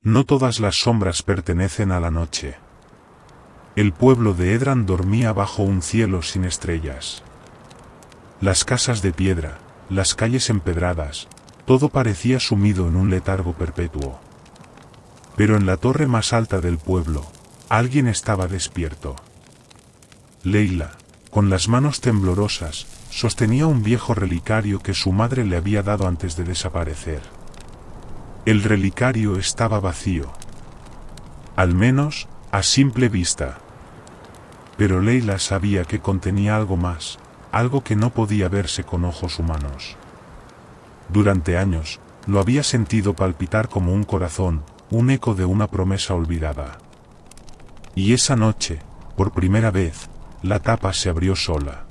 No todas las sombras pertenecen a la noche. El pueblo de Edran dormía bajo un cielo sin estrellas. Las casas de piedra, las calles empedradas, todo parecía sumido en un letargo perpetuo. Pero en la torre más alta del pueblo, alguien estaba despierto. Leila, con las manos temblorosas, sostenía un viejo relicario que su madre le había dado antes de desaparecer. El relicario estaba vacío. Al menos, a simple vista. Pero Leila sabía que contenía algo más, algo que no podía verse con ojos humanos. Durante años, lo había sentido palpitar como un corazón, un eco de una promesa olvidada. Y esa noche, por primera vez, la tapa se abrió sola.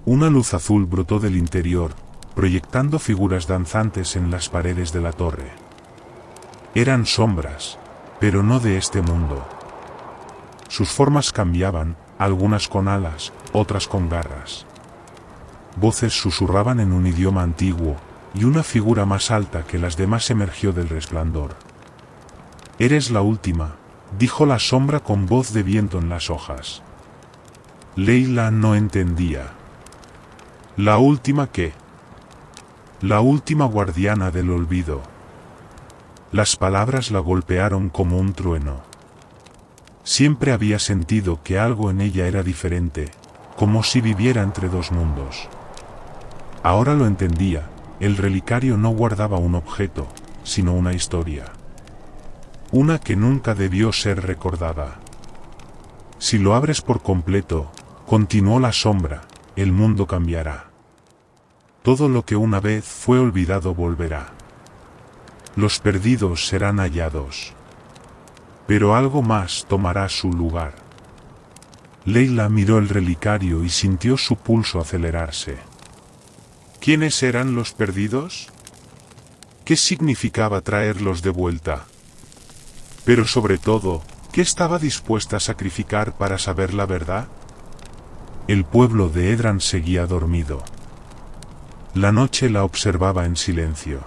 Una luz azul brotó del interior, proyectando figuras danzantes en las paredes de la torre. Eran sombras, pero no de este mundo. Sus formas cambiaban, algunas con alas, otras con garras. Voces susurraban en un idioma antiguo, y una figura más alta que las demás emergió del resplandor. «Eres la última», dijo la sombra con voz de viento en las hojas. Leila no entendía. ¿La última qué? La última guardiana del olvido. Las palabras la golpearon como un trueno. Siempre había sentido que algo en ella era diferente, como si viviera entre dos mundos. Ahora lo entendía, el relicario no guardaba un objeto, sino una historia. Una que nunca debió ser recordada. Si lo abres por completo, continuó la sombra, el mundo cambiará. Todo lo que una vez fue olvidado volverá. Los perdidos serán hallados. Pero algo más tomará su lugar. Leila miró el relicario y sintió su pulso acelerarse. ¿Quiénes eran los perdidos? ¿Qué significaba traerlos de vuelta? Pero sobre todo, ¿qué estaba dispuesta a sacrificar para saber la verdad? El pueblo de Edran seguía dormido. La noche la observaba en silencio.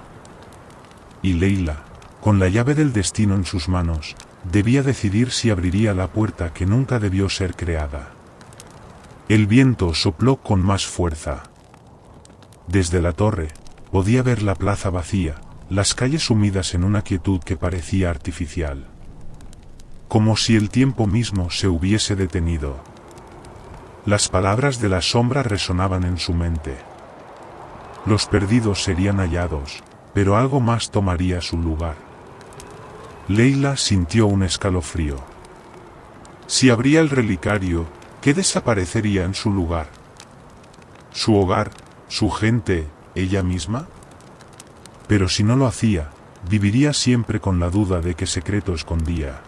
Y Leila, con la llave del destino en sus manos, debía decidir si abriría la puerta que nunca debió ser creada. El viento sopló con más fuerza. Desde la torre, podía ver la plaza vacía, las calles sumidas en una quietud que parecía artificial. Como si el tiempo mismo se hubiese detenido. Las palabras de la sombra resonaban en su mente. Los perdidos serían hallados, pero algo más tomaría su lugar. Leila sintió un escalofrío. Si abría el relicario, ¿qué desaparecería en su lugar? ¿Su hogar, su gente, ella misma? Pero si no lo hacía, viviría siempre con la duda de qué secreto escondía.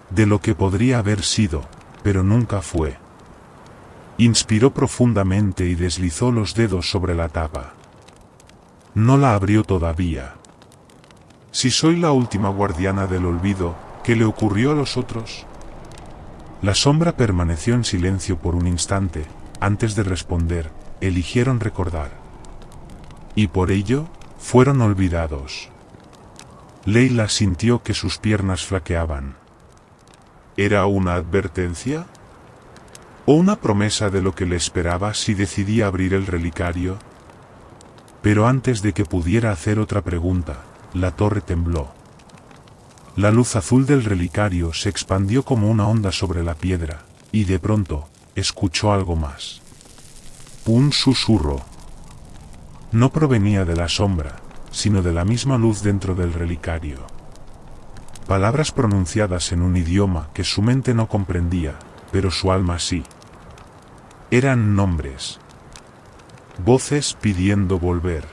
De lo que podría haber sido, pero nunca fue. Inspiró profundamente y deslizó los dedos sobre la tapa. No la abrió todavía. Si soy la última guardiana del olvido, ¿qué le ocurrió a los otros? La sombra permaneció en silencio por un instante, antes de responder, eligieron recordar. Y por ello, fueron olvidados. Leila sintió que sus piernas flaqueaban. ¿Era una advertencia? ¿O una promesa de lo que le esperaba si decidía abrir el relicario? Pero antes de que pudiera hacer otra pregunta, la torre tembló. La luz azul del relicario se expandió como una onda sobre la piedra, y de pronto, escuchó algo más. Un susurro. No provenía de la sombra, sino de la misma luz dentro del relicario. Palabras pronunciadas en un idioma que su mente no comprendía, pero su alma sí. Eran nombres. Voces pidiendo volver.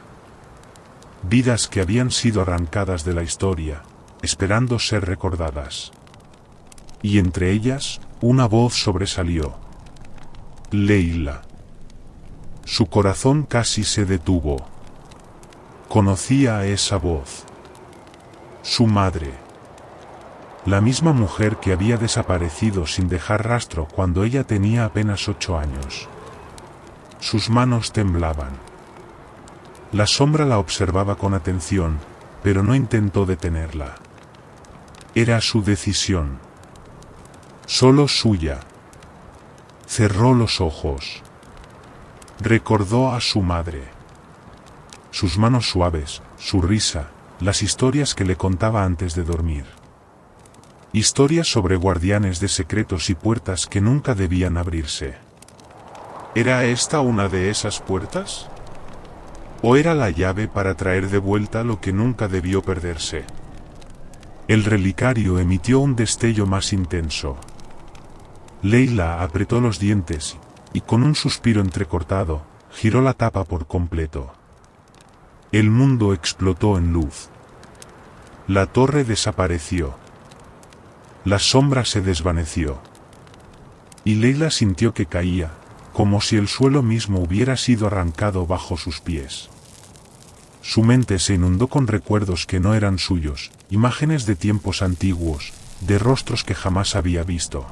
Vidas que habían sido arrancadas de la historia, esperando ser recordadas. Y entre ellas, una voz sobresalió. Leila. Su corazón casi se detuvo. Conocía a esa voz. Su madre. La misma mujer que había desaparecido sin dejar rastro cuando ella tenía apenas 8 años. Sus manos temblaban. La sombra la observaba con atención, pero no intentó detenerla. Era su decisión. Solo suya. Cerró los ojos. Recordó a su madre. Sus manos suaves, su risa, las historias que le contaba antes de dormir. Historias sobre guardianes de secretos y puertas que nunca debían abrirse. ¿Era esta una de esas puertas? ¿O era la llave para traer de vuelta lo que nunca debió perderse? El relicario emitió un destello más intenso. Leila apretó los dientes y, con un suspiro entrecortado, giró la tapa por completo. El mundo explotó en luz. La torre desapareció. La sombra se desvaneció. Y Leila sintió que caía, como si el suelo mismo hubiera sido arrancado bajo sus pies. Su mente se inundó con recuerdos que no eran suyos, imágenes de tiempos antiguos, de rostros que jamás había visto.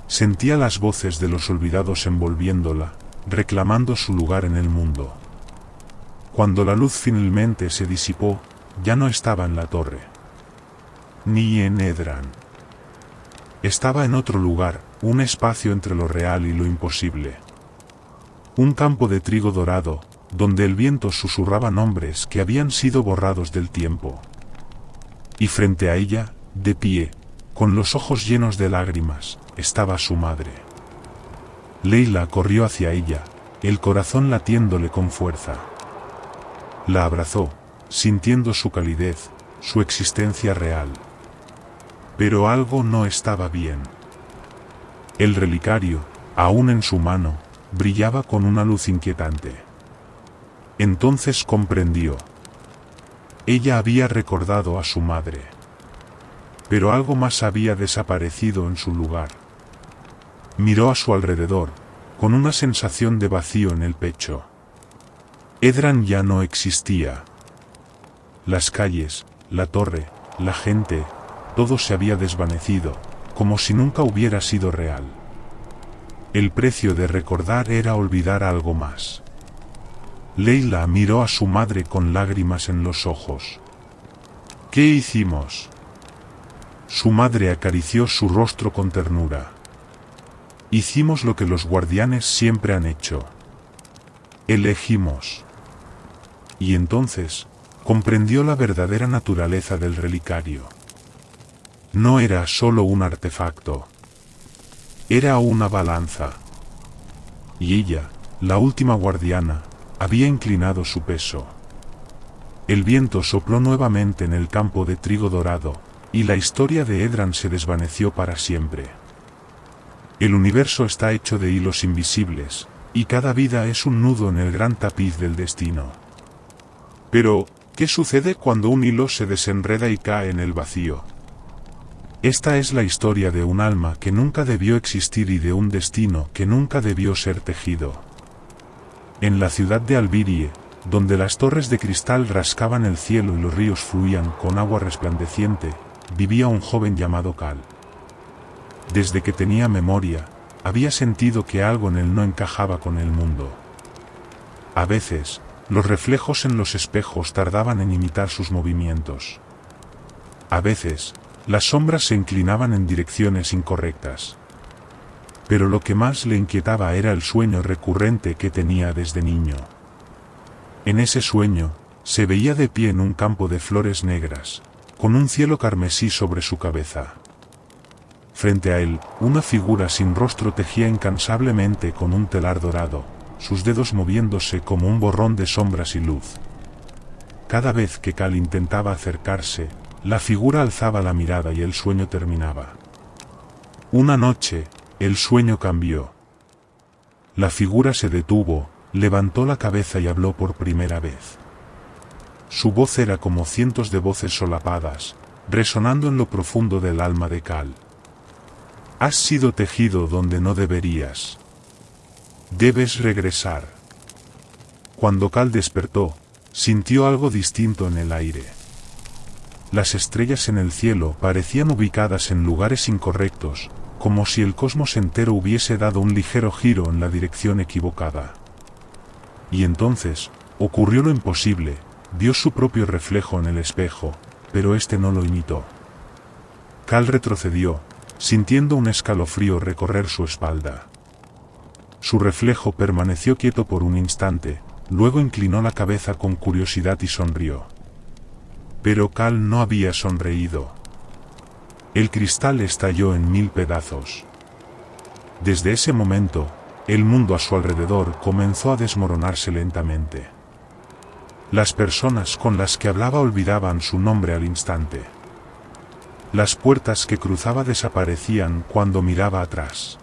Sentía las voces de los olvidados envolviéndola, reclamando su lugar en el mundo. Cuando la luz finalmente se disipó, ya no estaba en la torre. Ni en Edran. Estaba en otro lugar, un espacio entre lo real y lo imposible. Un campo de trigo dorado, donde el viento susurraba nombres que habían sido borrados del tiempo. Y frente a ella, de pie, con los ojos llenos de lágrimas, estaba su madre. Leila corrió hacia ella, el corazón latiéndole con fuerza. La abrazó, sintiendo su calidez, su existencia real. Pero algo no estaba bien. El relicario, aún en su mano, brillaba con una luz inquietante. Entonces comprendió. Ella había recordado a su madre. Pero algo más había desaparecido en su lugar. Miró a su alrededor, con una sensación de vacío en el pecho. Edran ya no existía. Las calles, la torre, la gente, todo se había desvanecido, como si nunca hubiera sido real. El precio de recordar era olvidar algo más. Leila miró a su madre con lágrimas en los ojos. ¿Qué hicimos? Su madre acarició su rostro con ternura. Hicimos lo que los guardianes siempre han hecho. Elegimos. Y entonces, comprendió la verdadera naturaleza del relicario. No era solo un artefacto. Era una balanza. Y ella, la última guardiana, había inclinado su peso. El viento sopló nuevamente en el campo de trigo dorado, y la historia de Edran se desvaneció para siempre. El universo está hecho de hilos invisibles, y cada vida es un nudo en el gran tapiz del destino. Pero, ¿qué sucede cuando un hilo se desenreda y cae en el vacío? Esta es la historia de un alma que nunca debió existir y de un destino que nunca debió ser tejido. En la ciudad de Albirie, donde las torres de cristal rascaban el cielo y los ríos fluían con agua resplandeciente, vivía un joven llamado Cal. Desde que tenía memoria, había sentido que algo en él no encajaba con el mundo. A veces, los reflejos en los espejos tardaban en imitar sus movimientos. A veces, las sombras se inclinaban en direcciones incorrectas. Pero lo que más le inquietaba era el sueño recurrente que tenía desde niño. En ese sueño, se veía de pie en un campo de flores negras, con un cielo carmesí sobre su cabeza. Frente a él, una figura sin rostro tejía incansablemente con un telar dorado, sus dedos moviéndose como un borrón de sombras y luz. Cada vez que Cal intentaba acercarse, la figura alzaba la mirada y el sueño terminaba. Una noche, el sueño cambió. La figura se detuvo, levantó la cabeza y habló por primera vez. Su voz era como cientos de voces solapadas, resonando en lo profundo del alma de Cal. Has sido tejido donde no deberías. Debes regresar. Cuando Cal despertó, sintió algo distinto en el aire. Las estrellas en el cielo parecían ubicadas en lugares incorrectos, como si el cosmos entero hubiese dado un ligero giro en la dirección equivocada. Y entonces, ocurrió lo imposible, vio su propio reflejo en el espejo, pero este no lo imitó. Cal retrocedió, sintiendo un escalofrío recorrer su espalda. Su reflejo permaneció quieto por un instante, luego inclinó la cabeza con curiosidad y sonrió. Pero Cal no había sonreído. El cristal estalló en 1000 pedazos. Desde ese momento, el mundo a su alrededor comenzó a desmoronarse lentamente. Las personas con las que hablaba olvidaban su nombre al instante. Las puertas que cruzaba desaparecían cuando miraba atrás.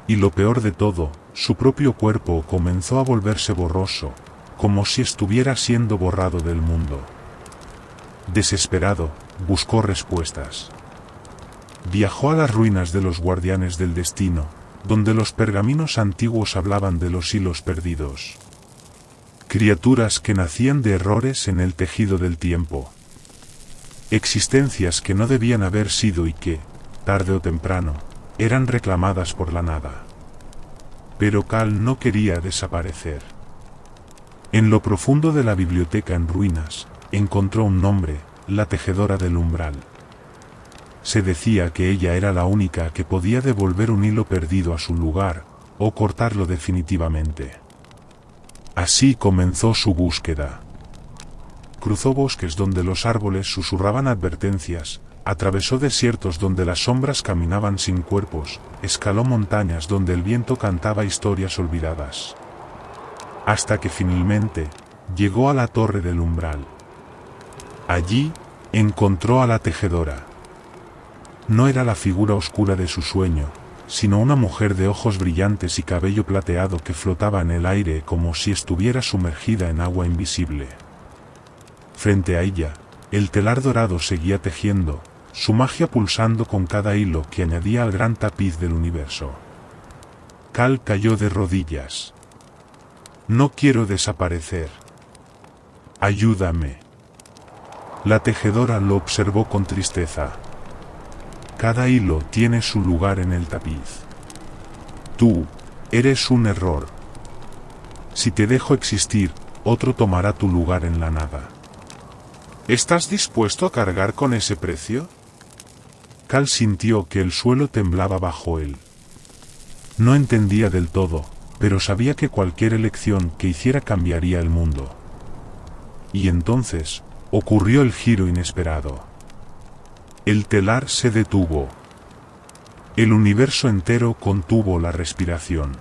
Y lo peor de todo, su propio cuerpo comenzó a volverse borroso, como si estuviera siendo borrado del mundo. Desesperado, buscó respuestas. Viajó a las ruinas de los guardianes del destino, donde los pergaminos antiguos hablaban de los hilos perdidos. Criaturas que nacían de errores en el tejido del tiempo. Existencias que no debían haber sido y que, tarde o temprano, eran reclamadas por la nada. Pero Cal no quería desaparecer. En lo profundo de la biblioteca en ruinas, encontró un nombre, la tejedora del umbral. Se decía que ella era la única que podía devolver un hilo perdido a su lugar, o cortarlo definitivamente. Así comenzó su búsqueda. Cruzó bosques donde los árboles susurraban advertencias, atravesó desiertos donde las sombras caminaban sin cuerpos, escaló montañas donde el viento cantaba historias olvidadas. Hasta que finalmente, llegó a la torre del umbral. Allí, encontró a la tejedora. No era la figura oscura de su sueño, sino una mujer de ojos brillantes y cabello plateado que flotaba en el aire como si estuviera sumergida en agua invisible. Frente a ella, el telar dorado seguía tejiendo, su magia pulsando con cada hilo que añadía al gran tapiz del universo. Cal cayó de rodillas. No quiero desaparecer. Ayúdame. La tejedora lo observó con tristeza. Cada hilo tiene su lugar en el tapiz. Tú, eres un error. Si te dejo existir, otro tomará tu lugar en la nada. ¿Estás dispuesto a cargar con ese precio? Cal sintió que el suelo temblaba bajo él. No entendía del todo, pero sabía que cualquier elección que hiciera cambiaría el mundo. Y entonces, ocurrió el giro inesperado. El telar se detuvo. El universo entero contuvo la respiración.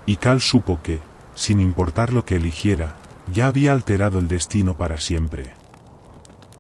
Y Cal supo que, sin importar lo que eligiera, ya había alterado el destino para siempre.